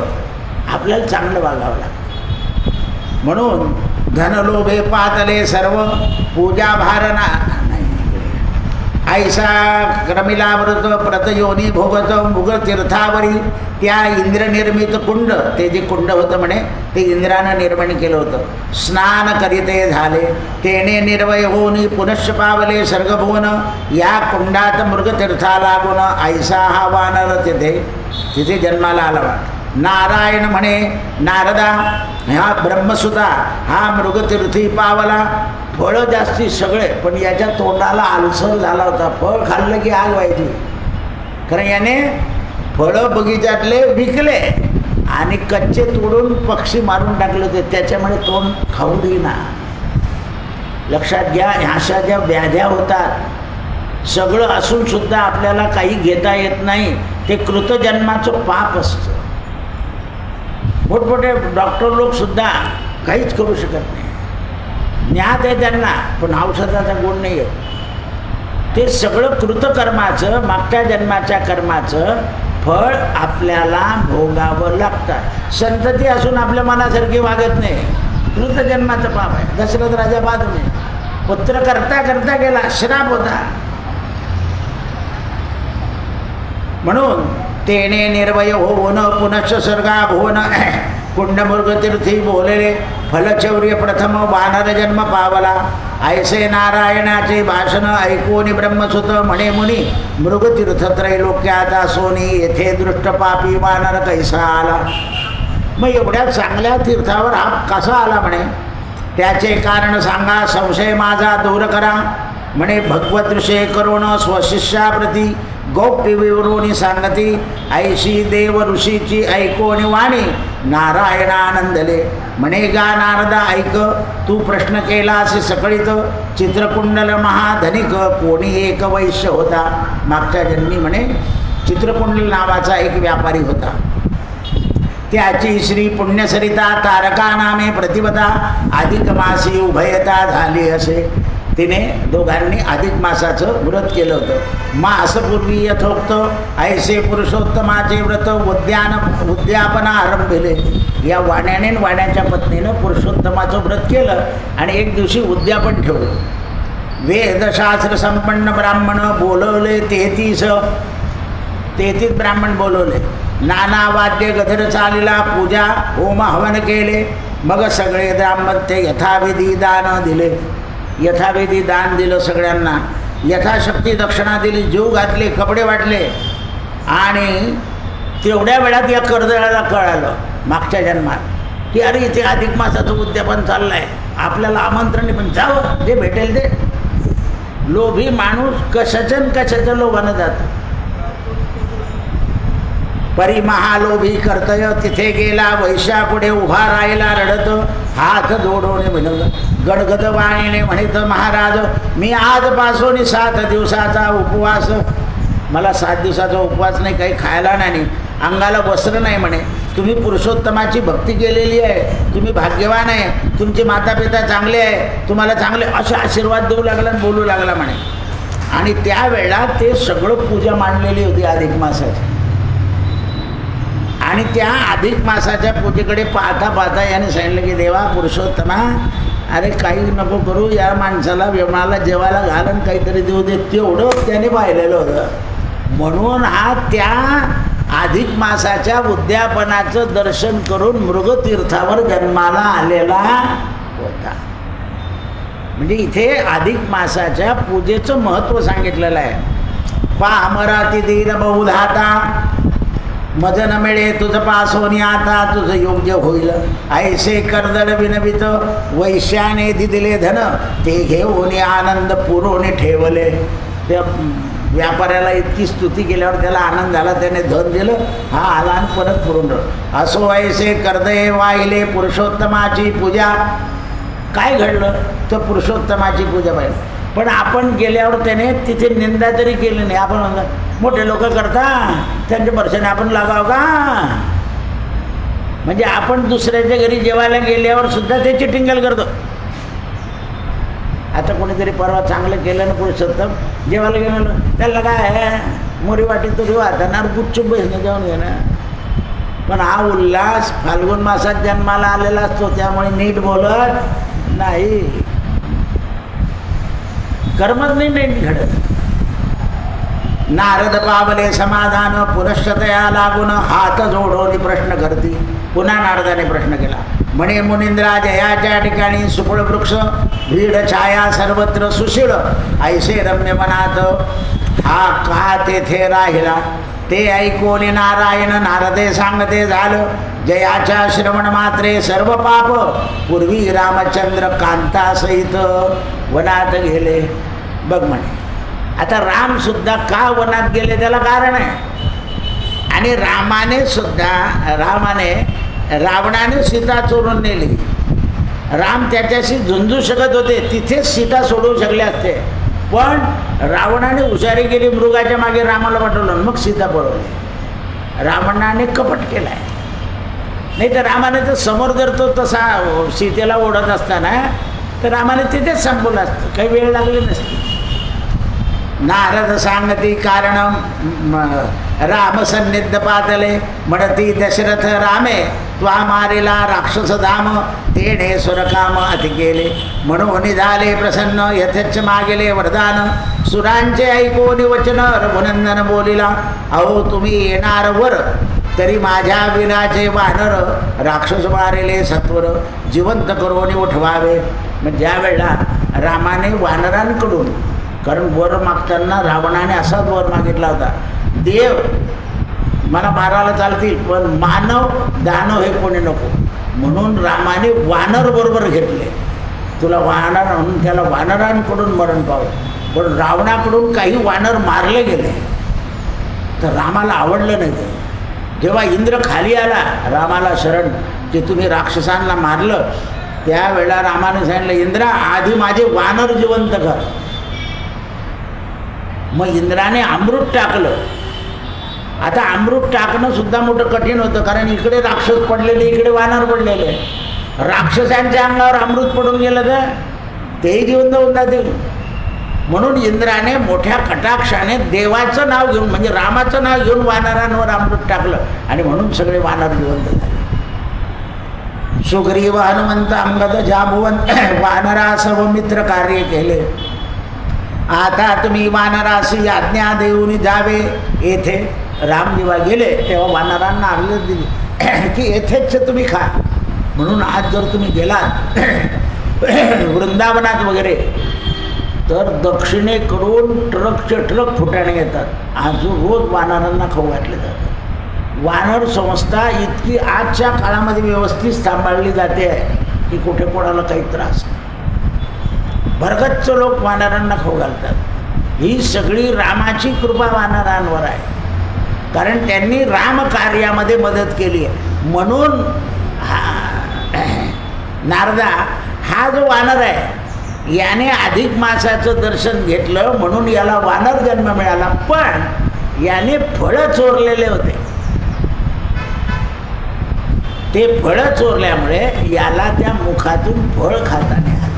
आपल्याला चांगलं वागावं लागतं. म्हणून धनलोभे पातले सर्व पूजा भारणा नाही. ऐसा क्रमिलावृत प्रतयोनी भोगत मुग तीर्थावरी. त्या इंद्रनिर्मित कुंड, ते जे कुंड होतं म्हणे ते इंद्रानं निर्माण केलं होतं. स्नान करीते झाले, तेने निर्वय होऊन पुनश्च पावले सर्गभुवन. या कुंडात मृगतीर्था लागून ऐसा हा वानर तिथे जन्माला आला. नारायण म्हणे नारदा, हा ब्रह्मसुता हा मृगतीर्थी पावला. फळं जास्ती सगळे, पण याच्या तोंडाला आलसर झाला होता. फळ खाल्लं की आग व्हायची, कारण याने फळं बगीच्यातले विकले आणि कच्चे तोडून पक्षी मारून टाकले होते, त्याच्यामुळे तोंड खाऊ देईना. लक्षात घ्या, ह्याशा ज्या व्याध्या होतात सगळं असून सुद्धा आपल्याला काही घेता येत नाही, ते कृतजन्माचं पाप असतं. मोठमोठे डॉक्टर लोकसुद्धा काहीच करू शकत नाही. ज्ञात आहे त्यांना, पण औषधाचा गुण नाही आहे. ते सगळं कृतकर्माचं, मागच्या जन्माच्या कर्माचं फळ आपल्याला भोगावं लागतं. संतती असून आपल्या मनासारखी वागत नाही, कृतजन्माचं पाप आहे. दशरथ राजा बाजूने पुत्र करता करता गेला, श्राप होता. म्हणून तेने निर्वय होवन पुनश्च सर्गा भुवन. कुंडमृगतीर्थी बोलले फलचौर्य प्रथम वानर जन्म पावला. ऐसे नारायणाचे भाषण ऐकून ब्रह्मसुत म्हणे मुनी, मृगतीर्थ त्रैलोक्यात सोनी येथे दृष्ट पापी वानर कैसा आला. मग एवढ्या चांगल्या तीर्थावर हा कसा आला म्हणे, त्याचे कारण सांगा, संशय माझा दूर करा. म्हणे भगवत ऋषे करुण स्वशिष्याप्रती गौप्य विवरोणी सांगती. ऐशी देव ऋषीची ऐकोनी वाणी नारायणानंदले. म्हणे गा नारदा ऐक, तू प्रश्न केलास सकळीत. चित्रकुंडल महाधनिक कोणी एक वैश्य होता. मागच्या जन्मी म्हणे चित्रकुंडल नावाचा एक व्यापारी होता. त्याची श्री पुण्यसरिता तारका नामे प्रतिपदा अधिक मासी उभयता झाली असे. तिने दोघांनी अधिक मासाचं व्रत केलं होतं. मासपूर्वी यथोक्त ऐसे पुरुषोत्तमाचे व्रत उद्यापना आरंभिले. या वाण्याने वाण्याच्या पत्नीनं पुरुषोत्तमाचं व्रत केलं आणि एक दिवशी उद्यापन ठेवलं. वेदशास्त्र संपन्न ब्राह्मण बोलवले 33 ब्राह्मण बोलवले. नाना वाद्य गधर चालीला, पूजा होम हवन केले. मग सगळे ब्राह्मण ते यथाविधी दान दिले. यथाविधी दान दिलं सगळ्यांना. यथाशक्ती दक्षिणा दिली, जीव घातले, कपडे वाटले. आणि तेवढ्या वेळात या कर्दळाला कळालं मागच्या जन्मात की अरे इथे अधिक मासाचं उद्यापन चाललं आहे, आपल्याला आमंत्रण नाही, पण जावं जे भेटेल ते. लोभी माणूस कशाच्या लोभानं जातं. परी महालोभी कर्तव्य तिथे गेला, वैश्या पुढे उभा राहिला रडत, हात जोडवणे म्हणत गडगद वाणीने म्हणत, महाराज मी आजपासून 7 दिवसाचा उपवास, मला 7 दिवसाचा उपवास नाही, काही खायला नाही, अंगाला वस्त्र नाही म्हणे. तुम्ही पुरुषोत्तमाची भक्ती केलेली आहे, तुम्ही भाग्यवान आहे, तुमचे मातापिता चांगले आहे, तुम्हाला चांगले असे आशीर्वाद देऊ लागला आणि बोलू लागला म्हणे. आणि त्यावेळेला ते सगळं पूजा मांडलेली होती अधिक मासाची. आणि त्या अधिक मासाच्या पूजेकडे पाहता पाहता याने सांगितलं की देवा पुरुषोत्तमा, अरे काही नको करू, या माणसाला व्यवनाला जेवायला घाल आणि काहीतरी देऊ दे. तेवढं त्याने पाहिलेलं होतं. म्हणून हा त्या अधिक मासाच्या उद्यापनाचं दर्शन करून मृगतीर्थावर जन्माला आलेला होता. म्हणजे इथे अधिक मासाच्या पूजेचं महत्त्व सांगितलेलं आहे. पामराती दीन बहुधाता, मज न मिळे तुझ पासोनी आता, तुझं योग्य होईल. ऐसे कर्दळ विनवित वैश्याने दिले धन, ते घेऊन आनंद पुरवणे ठेवले. त्या व्यापाऱ्याला इतकी स्तुती केल्यावर त्याला आनंद झाला, त्याने धन दिलं, हा आला आणि परत पुरून ठेवलं. असो ऐसे कर्दळे वाहिले पुरुषोत्तमाची पूजा. काय घडलं तर पुरुषोत्तमाची पूजा पाहिजे. पण आपण गेल्यावर त्याने तिथे निंदा तरी केली नाही. आपण म्हणतो मोठे लोक करता, त्यांच्या वर्षाने आपण लागावं का? म्हणजे आपण दुसऱ्याच्या घरी जेवायला गेल्यावर सुद्धा त्याची टिंगल करतो. आता कोणीतरी परवा चांगलं केलं ना पुरुषोत्तम, जेवायला गेलं त्याला काय आहे मोरी वाटी तुरी वाहताना गुपचूप बसणं जेवण घेणं. पण हा उल्हास फाल्गुन मासात जन्माला आलेला असतो, त्यामुळे नीट बोलत नाही, कर्मच नाही नीट घडत. नारद पावले समाधान, पुनश्चतया लागून हात जोडून प्रश्न करती. पुन्हा नारदाने प्रश्न केला, म्हणे मुनींद्रा, जयाच्या ठिकाणी सुपळ वृक्ष, भीड छाया सर्वत्र सुशीळ, ऐसे रम्य मनात हा का तेथे राहिला? ते ऐकून नारायण नारदे सांगते झालं, जयाच्या श्रवण मात्रे सर्व पाप, पूर्वी रामचंद्र कांतासहित वनात गेले. बघ म्हणे, आता रामसुद्धा का वनात गेले त्याला कारण आहे. आणि रावणाने सीता चोरून नेली. राम त्याच्याशी झुंजू शकत होते, तिथेच सीता सोडवू शकले असते, पण रावणाने हुशारी केली, मृगाच्या मागे रामाला पाठवलं, मग सीता पळवली. रावणाने कपट केला आहे. नाही तर रामाने तर समोर जर तो तसा सीतेला ओढत असताना तर रामाने तिथेच संपवलं असतं, काही वेळ लागली नसती. नारद सांगती कारण राम सन्निध पातले, म्हणती दशरथ रामे त्वा मारिला राक्षस धाम, तेणे सुरकाम अति केले, म्हणून झाले प्रसन्न यथेच्छ मागेले वरदान, सुरांचे ऐकून वचन रघुनंदन बोलिला, अहो तुम्ही येणार वर, तरी माझ्या विनाचे वानर राक्षस मारेले सत्वर, जिवंत करून उठवावे. मग ज्या वेळेला रामाने वानरांकडून, कारण वर मागताना रावणाने असाच वर मागितला होता, देव मला मारायला चालतील पण मानव दानव हे कोणी नको, म्हणून रामाने वानर बरोबर घेतले. तुला वानर म्हणून त्याला वानरांकडून मरण पावलं. पण रावणाकडून काही वानर मारले गेले तर रामाला आवडलं नाही. ते जेव्हा इंद्र खाली आला रामाला शरण की तुम्ही राक्षसांना मारलं, त्यावेळेला रामाने सांगितलं, इंद्रा आधी माझे वानर जिवंत कर. मग इंद्राने अमृत टाकलं. आता अमृत टाकणं सुद्धा मोठं कठीण होतं, कारण इकडे राक्षस पडलेले, इकडे वानर पडलेले. राक्षसांच्या अंगावर अमृत पडून गेलं तर तेही जिवंत होऊन जातील. म्हणून इंद्राने मोठ्या कटाक्षाने देवाचं नाव घेऊन, म्हणजे रामाचं नाव घेऊन वानरांवर अमृत टाकलं, आणि म्हणून सगळे वानर जिवंत झाले. सुग्रीव हनुमंत अंगद जांबुवंत वानरा सर्व मित्र कार्य केले. आता तुम्ही वानरासी आज्ञा देऊन जावे येथे. राम जेव्हा गेले तेव्हा वानरांना आज्ञा दिली की येथेच तुम्ही खा. म्हणून आज जर तुम्ही गेलात वृंदावनात वगैरे तर दक्षिणेकडून ट्रकचे ट्रक फुटाणे येतात. आज रोज वानरांना खाऊ घातले जातात. वानर संस्था इतकी आजच्या काळामध्ये व्यवस्थित सांभाळली जाते आहे की कुठे कोणाला काही त्रास नाही. भरगच्च लोक वानरांना खाऊ घालतात. ही सगळी रामाची कृपा वानरांवर आहे, कारण त्यांनी रामकार्यामध्ये मदत केली आहे. म्हणून नारदा हा जो वानर आहे याने अधिक मासाचं दर्शन घेतलं म्हणून याला वानर जन्म मिळाला. पण याने फळं चोरलेले होते. ते फळं चोरल्यामुळे याला त्या मुखातून फळ खाता नाही आलं.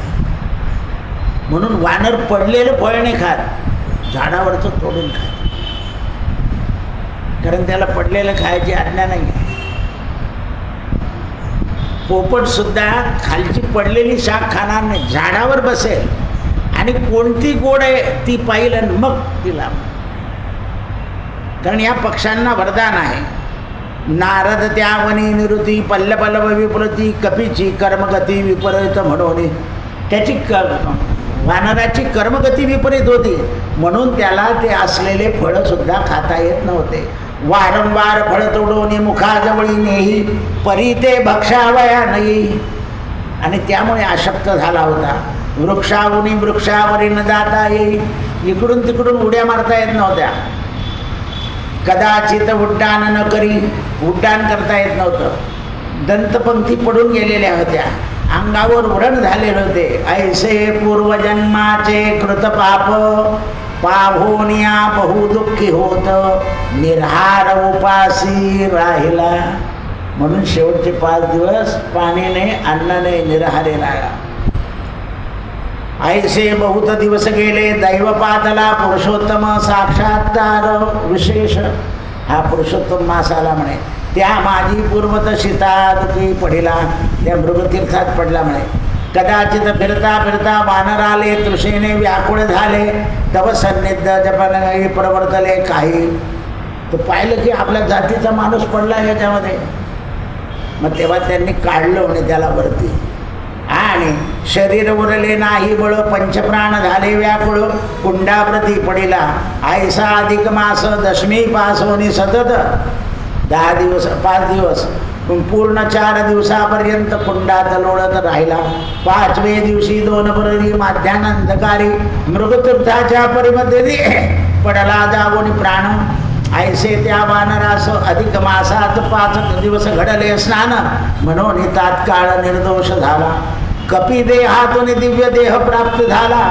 म्हणून वानर पडलेलं फळ नाही खात, झाडावरचं तोडून खात, कारण त्याला पडलेलं खायची आज्ञा नाही आहे. पोपटसुद्धा खालची पडलेली शाख खाणार नाही, झाडावर बसेल आणि कोणती गोड आहे ती पाहिल आणि मग तिला, कारण या पक्ष्यांना वरदान आहे. नारद त्यावनी निरुती पल्लपल्लव विप्रती कपीची कर्मगती विपरीत म्हणून त्याची वानराची कर्मगती विपरीत होती म्हणून त्याला ते असलेले फळंसुद्धा खाता येत नव्हते. वारंवार फळ तोडून मुखाजवळी नेही परी ते भक्षावया नाही, आणि त्यामुळे अशक्त झाला होता. वृक्षावनी वृक्षावरी न जाता येई, इकडून तिकडून उड्या मारता येत नव्हत्या. कदाचित उड्डाण न करी, उड्डाण करता येत नव्हतं. दंतपंक्ती पडून गेलेल्या होत्या, अंगावर व्रण झालेले होते. ऐसे पूर्वजन्माचे कृत पाप पाहोनिया बहुदुःखी होत, निर्हार उपासी राहिला. म्हणून शेवटचे 5 दिवस पाणीने अन्नाने निराहारे राहिला. ऐसे बहुत दिवस गेले दैवपातला पुरुषोत्तम साक्षात्कार विशेष. हा पुरुषोत्तम मास आला म्हणे. त्या माझी पूर्वत शीतादती पडिला, त्या मृगतीर्थात पडला म्हणे. कदाचित फिरता फिरता वानर आले, तृषेने व्याकुळ झाले, तव सन्निध जपन प्रवर्तले काही. तर पाहिलं की आपल्या जातीचा माणूस पडला याच्यामध्ये. मग तेव्हा त्यांनी काढलं म्हणे त्याला वरती, आणि शरीर उरले नाही बळ, पंचप्राण झाले व्याकुळ, कुंडाप्रती पडिला. ऐसा अधिक मास दशमी पासोनी सतत 10 दिवस 5 दिवस पूर्ण 4 दिवसापर्यंत कुंडात लोळत राहिला. 5वे दिवशी 2 बररी माध्यानंदकारी मृगतीर्थाच्या परिमध्ये पडला जाऊन प्राण. ऐसे त्या वानरास अधिक मासात 5 दिवस घडले स्नान, म्हणून तात्काळ निर्दोष झाला. कपी देहातून दिव्य देह प्राप्त झाला,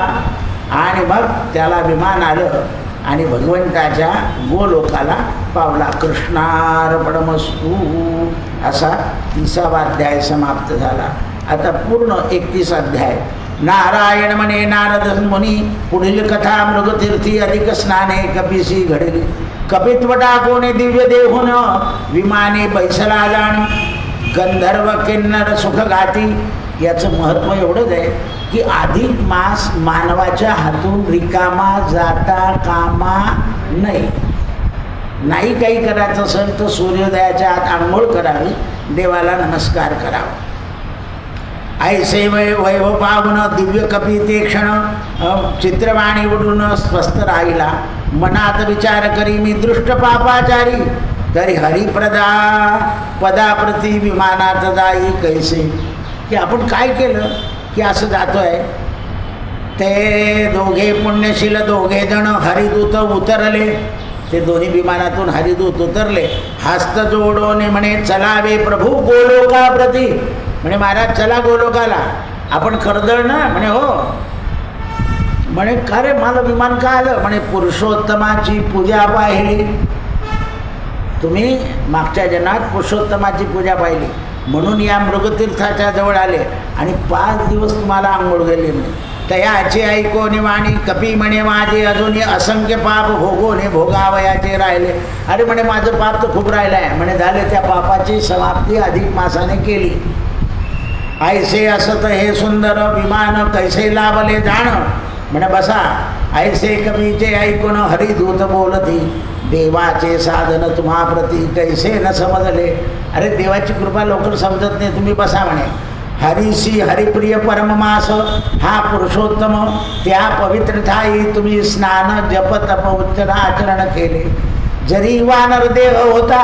आणि मग त्याला विमान आलं आणि भगवंताच्या गोलोकाला पावला. कृष्णार्पणमस्तु असा 30वा अध्याय समाप्त झाला. आता पूर्ण 31 अध्याय. नारायण म्हणे नारद मुनी, पुढील कथा मृगतीर्थी अधिक स्नाने कपीसी घडली. कपित्व टाकोने दिव्य देहून विमाने बैसला जाण, गंधर्व किन्नर सुख गाती. याचं महत्त्व एवढंच आहे की अधिक मास मानवाच्या हातून रिकामा जाता कामा नाही. नाही काही करायचं असेल तर सूर्योदयाच्या आत आंघोळ करावी, देवाला नमस्कार करावा. ऐसे वैभव पावन दिव्य कपी ते क्षण चित्रवाणी उडून स्वस्थ राहिला. मनात विचार करी मी दृष्ट पापाचारी, तरी हरिप्रदा पदाप्रती विमानात जाई कैसे. की आपण काय केलं की असं जातो आहे. ते दोघे पुण्यशील 2 जण हरिदूत उतरले. ते दोन्ही विमानातून हरिदूत उतरले. हस्त जोडोने म्हणे चलावे प्रभू गोलोकाप्रती. म्हणे महाराज चला गोलोकाला, आपण कर्दळ ना. म्हणे हो. म्हणे का रे मला विमान का आलं. म्हणे पुरुषोत्तमाची पूजा पाहिली तुम्ही, मागच्या जन्मात पुरुषोत्तमाची पूजा पाहिली म्हणून या मृगतीर्थाच्या जवळ आले, आणि 5 दिवस तुम्हाला आंघोळ गेली. म्हणे तयाचे ऐकोनी वाणी कपी म्हणे माझे अजूनही असंख्य पाप भोगोने भोगावयाचे राहिले. अरे म्हणे माझं पाप तर खूप राहिलं आहे. म्हणे झाले, त्या पापाची समाप्ती अधिक मासाने केली. ऐसे असत हे सुंदर विमान कैसे लाभले जाण. म्हणे बसा. ऐसे कवीचे ऐकून हरिदूत बोलती, देवाचे साधन तुम्हाप्रती कैसे न समजले. अरे देवाची कृपा लवकर समजत नाही, तुम्ही बसा म्हणे. हरिशी हरिप्रिय परममास हा पुरुषोत्तम, त्या पवित्र ठाई तुम्ही स्नान जप तप उच्चर आचरण केले. जरी वानर देह होता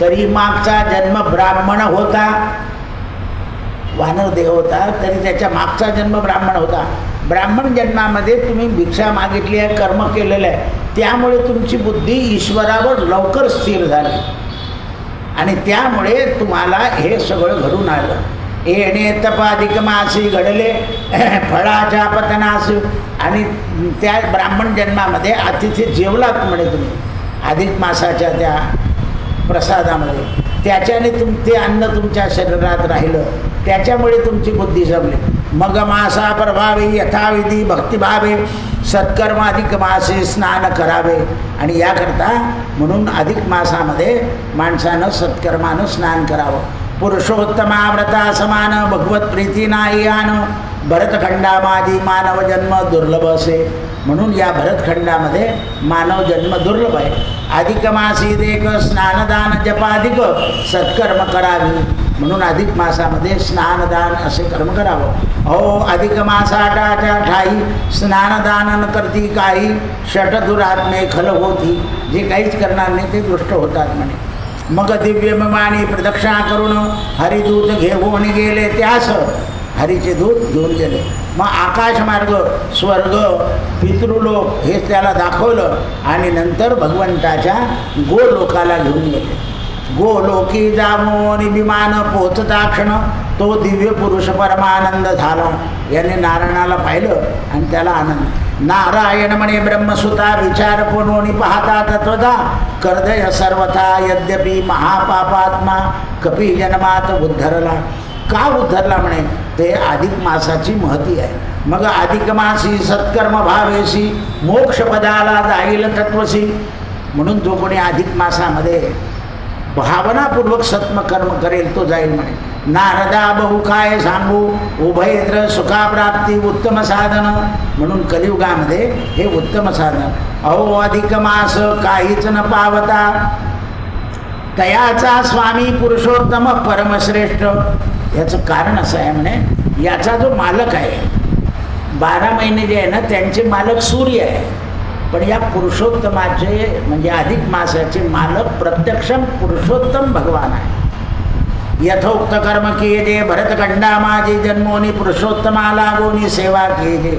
तरी मागचा जन्म ब्राह्मण होता. वानर देह होता तरी त्याच्या मागचा जन्म ब्राह्मण होता. ब्राह्मण जन्मामध्ये तुम्ही भिक्षा मागितली आहे, कर्म केलेलं आहे, त्यामुळे तुमची बुद्धी ईश्वरावर लवकर स्थिर झाली आणि त्यामुळे तुम्हाला हे सगळं घडून आलं. येणे तपाधिक मासी घडले फळाच्या पतनास. आणि त्या ब्राह्मण जन्मामध्ये अतिथी जेवलात म्हणे तुम्ही अधिक मासाच्या त्या प्रसादामध्ये, त्याच्याने ते अन्न तुमच्या शरीरात राहिलं, त्याच्यामुळे तुमची बुद्धी जमली. मग मासा प्रभावे यथाविधी भक्तिभावे सत्कर्म अधिक मासे स्नान करावे. आणि याकरता म्हणून अधिक मासामध्ये माणसानं सत्कर्मानं स्नान करावं. पुरुषोत्तमाव्रता समान भगवत प्रीती नाही आन भरतखंडा माझी मानव जन्म दुर्लभ असे. म्हणून या भरतखंडामध्ये मानव जन्म दुर्लभ आहे. अधिक मासी देख स्नानदान जपाधिक सत्कर्म करावी. म्हणून अधिक मासामध्ये स्नानदान असे कर्म करावं. हो अधिक मासाटाच्या ठाई स्नानदान न करती काही षटदुरात्मे खल होती. जे काहीच करणार नाही ते दृष्ट होतात म्हणे. मग दिव्यमानी प्रदक्षिणा करून हरिदूत घेऊन गेले त्यास. हरीचे दूत घेऊन गेले. मग आकाशमार्ग स्वर्ग पितृलोक हे त्याला दाखवलं आणि नंतर भगवंताच्या गोलोकाला घेऊन गेले. गोलोकी जामोनी विमान पोचता क्षण तो दिव्य पुरुष परमानंद झाला. याने नारायणाला पाहिलं आणि त्याला आनंद. नारायण म्हणे ब्रह्मसुता विचार कोणोनी पाहता तत्वता कर्दय सर्वथा यद्यपि महापापात्मा कपी जन्मात उद्धरला. का उद्धरला म्हणे ते अधिक मासाची महती आहे. मग अधिक मासी सत्कर्म भावेशी मोक्षपदाला जाईल तत्वशी. म्हणून जो कोणी अधिक मासामध्ये भावनापूर्वक सत्मकर्म करेल तो जाईल म्हणे. नारदा बहु काय सांगू उभयत्र सुखाप्राप्ती उत्तम साधन. म्हणून कलियुगामध्ये हे उत्तम साधन. अहो अधिक मास काहीच न पावता तयाचा स्वामी पुरुषोत्तम परमश्रेष्ठ. याचं कारण असं आहे म्हणे याचा जो मालक आहे 12 महिने जे आहे ना त्यांचे मालक सूर्य आहे. पण या पुरुषोत्तमाचे म्हणजे अधिक मासाचे मालक प्रत्यक्ष पुरुषोत्तम भगवान आहे. यथोक्त कर्म किए जे भरतखंडा माझी जन्मोनी पुरुषोत्तमाला गोनी सेवा किए.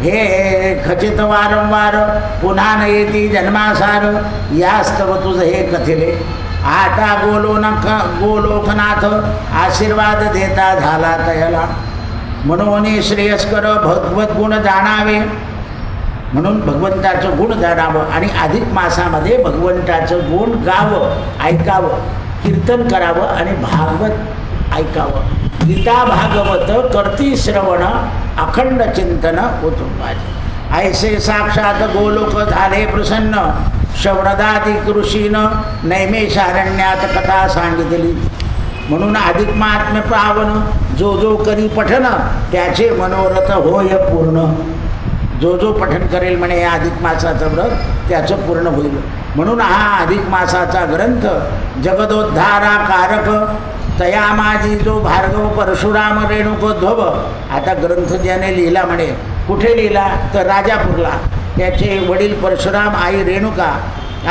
हे खचित वारंवार पुन्हा न येती जन्मासार यास्तव तुझ हे कथिले. आता गोलोकनाथ आशीर्वाद देता झाला तयाला. म्हणून श्रेयस्कर भगवत गुण जाणावे. म्हणून भगवंताचं गुण जाणावं आणि अधिक मासामध्ये भगवंताचं गुण गावं ऐकावं कीर्तन करावं आणि भागवत ऐकावं. गीता भागवत करती श्रवण अखंड चिंतन उतुंबाचे. ऐसे साक्षात गोलोक झाले प्रसन्न श्रवणदादी ऋषीनं नैमेषारण्यात कथा सांगितली. म्हणून अधिक महात्म्य पावन जो जो करी पठन त्याचे मनोरथ होय पूर्ण. जो जो पठन करेल म्हणे या अधिक मासाचं व्रत त्याचं पूर्ण होईल. म्हणून हा अधिक मासाचा ग्रंथ जगदोद्धाराकारक तया माझी जो भार्गव परशुराम रेणुकोद्भव. आता ग्रंथ ज्याने लिहिला म्हणे कुठे लिहिला तर राजापूरला. त्याचे वडील परशुराम आई रेणुका.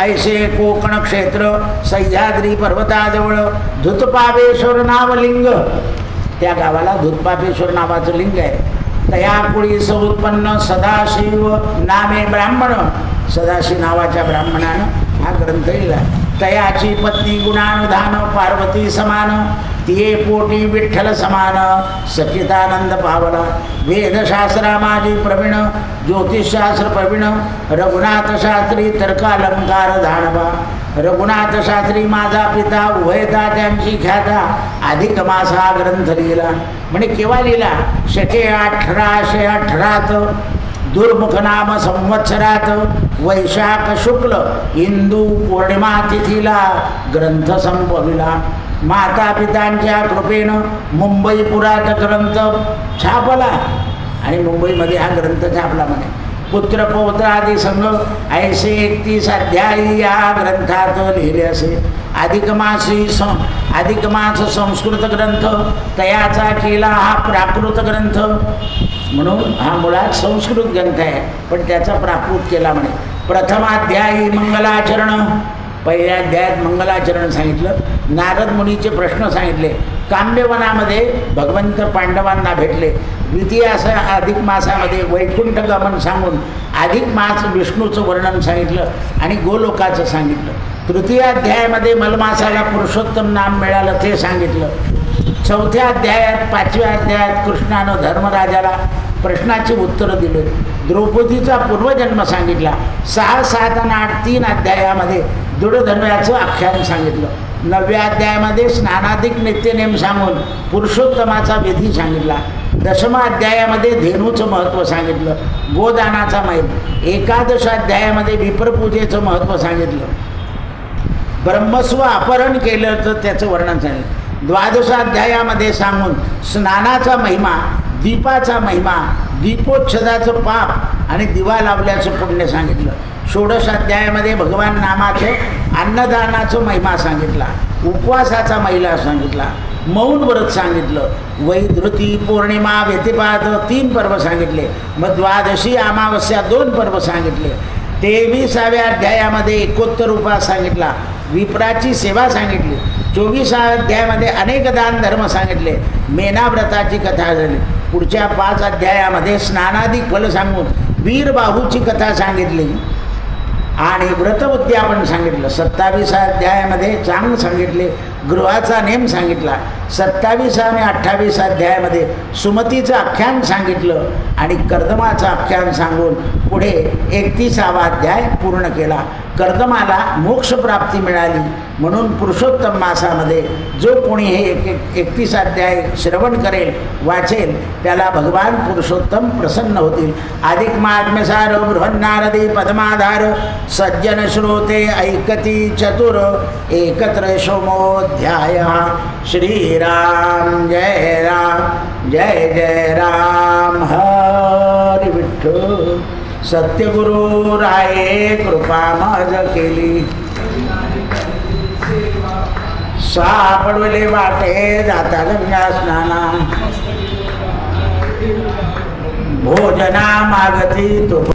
ऐसे कोकण क्षेत्र सह्याद्री पर्वताजवळ धुतपापेश्वर नाव लिंग. त्या गावाला धुतपापेश्वर नावाचं लिंग आहे. तया कुळीस उत्पन्न सदाशिव नामे ब्राह्मण. सदाशिव नावाच्या ब्राह्मणानं हा ग्रंथ लिहिला. तयाची पत्नी गुणानुधान पार्वती समान. तिये पोटी विठ्ठल समान सचितानंद पावला. वेदशास्त्रा माझी प्रवीण ज्योतिषशास्त्र प्रवीण रघुनाथ शास्त्री तर्कालंकार जाणवा. रघुनाथ शास्त्री माझा पिता उभयता त्यांची ख्याता. अधिक मास हा ग्रंथ लिहिला म्हणे केव्हा लिहिला शके 1818 दुर्मुख नाम संवत्सरात वैशाख शुक्ल हिंदू पौर्णिमा तिथीला ग्रंथ संपविला. माता पितांच्या कृपेनं मुंबईपुरात ग्रंथ छापला आणि मुंबईमध्ये हा ग्रंथ छापला म्हणे. पुत्र पौत्र आदी संघ ऐसे 31 अध्यायी या ग्रंथात लिहिले असे. अधिक मास संस्कृत ग्रंथ तयाचा केला हा प्राकृत ग्रंथ. म्हणून हा मुळात संस्कृत ग्रंथ आहे पण त्याचा प्राकृत केला म्हणे. प्रथमाध्यायी मंगलाचरण पहिल्या अध्यायात मंगलाचरण सांगितलं, नारद मुनीचे प्रश्न सांगितले, कांबेवनामध्ये भगवंत पांडवांना भेटले, द्वितीय अधिक मासामध्ये वैकुंठ गमन सांगून अधिक मास विष्णूचं वर्णन सांगितलं आणि गोलोकाचं सांगितलं. तृतीय अध्यायामध्ये मलमासाला पुरुषोत्तम नाम मिळालं ते सांगितलं. चौथ्या अध्यायात 5व्या अध्यायात कृष्णानं धर्मराजाला प्रश्नाची उत्तरं दिली. द्रौपदीचा पूर्वजन्म सांगितला. 6, 7 आणि 8 3 अध्यायामध्ये दुर्धर्म्याचं आख्यान सांगितलं. 9व्या अध्यायामध्ये स्नानाधिक नित्यनेम सांगून पुरुषोत्तमाचा विधी सांगितला. 10व्या अध्यायामध्ये धेनूचं महत्त्व सांगितलं, गोदानाचा महिम. 11 अध्यायामध्ये विप्रपूजेचं महत्त्व सांगितलं, ब्रह्मस्व अपहरण केलं तर त्याचं वर्णन सांगितलं. 12 अध्यायामध्ये सांगून स्नानाचा महिमा, दीपाचा महिमा, दीपोच्छदाचं पाप आणि दिवा लावल्याचं पुण्य सांगितलं. 16 अध्यायामध्ये भगवान नामाचं, अन्नदानाचं महिमा सांगितला, उपवासाचा महिला सांगितला, मौन व्रत सांगितलं, वैधृती पौर्णिमा व्यतिपात 3 पर्व सांगितले. मग द्वादशी अमावस्या 2 पर्व सांगितले. 23व्या अध्यायामध्ये एकोत्तर उपास सांगितला, विप्राची सेवा सांगितली. 24व्या अध्यायामध्ये अनेक दान धर्म सांगितले, मेनाव्रताची कथा झाली. पुढच्या 5 अध्यायामध्ये स्नानाधिक फल सांगून वीरबाहूची कथा सांगितली आणि व्रत उद्यापन सांगितलं. 27व्या अध्यायामध्ये चांग सांगितले, गृहाचा नेम सांगितला. 27व्या आणि 28व्या अध्यायामध्ये सुमतीचं आख्यान सांगितलं आणि कर्दमाचं आख्यान सांगून पुढे 31वा अध्याय पूर्ण केला. कर्दमाला मोक्षप्राप्ती मिळाली म्हणून पुरुषोत्तम मासामध्ये जो कोणी हे 31 अध्याय श्रवण करेल, वाचेल, त्याला भगवान पुरुषोत्तम प्रसन्न होतील. अधिक महात्म्यसार बृहन्नारदी पद्माधार सज्जन श्रोते ऐकती चतुर एकत्र सोमोध्याय. श्रीराम जय राम जय जय राम. हरी विठ्ठल. सत्यगुरु राये कृपा मज केली, सापडवले वाटे जाता गंगा स्नाना. भोजना मागती तुप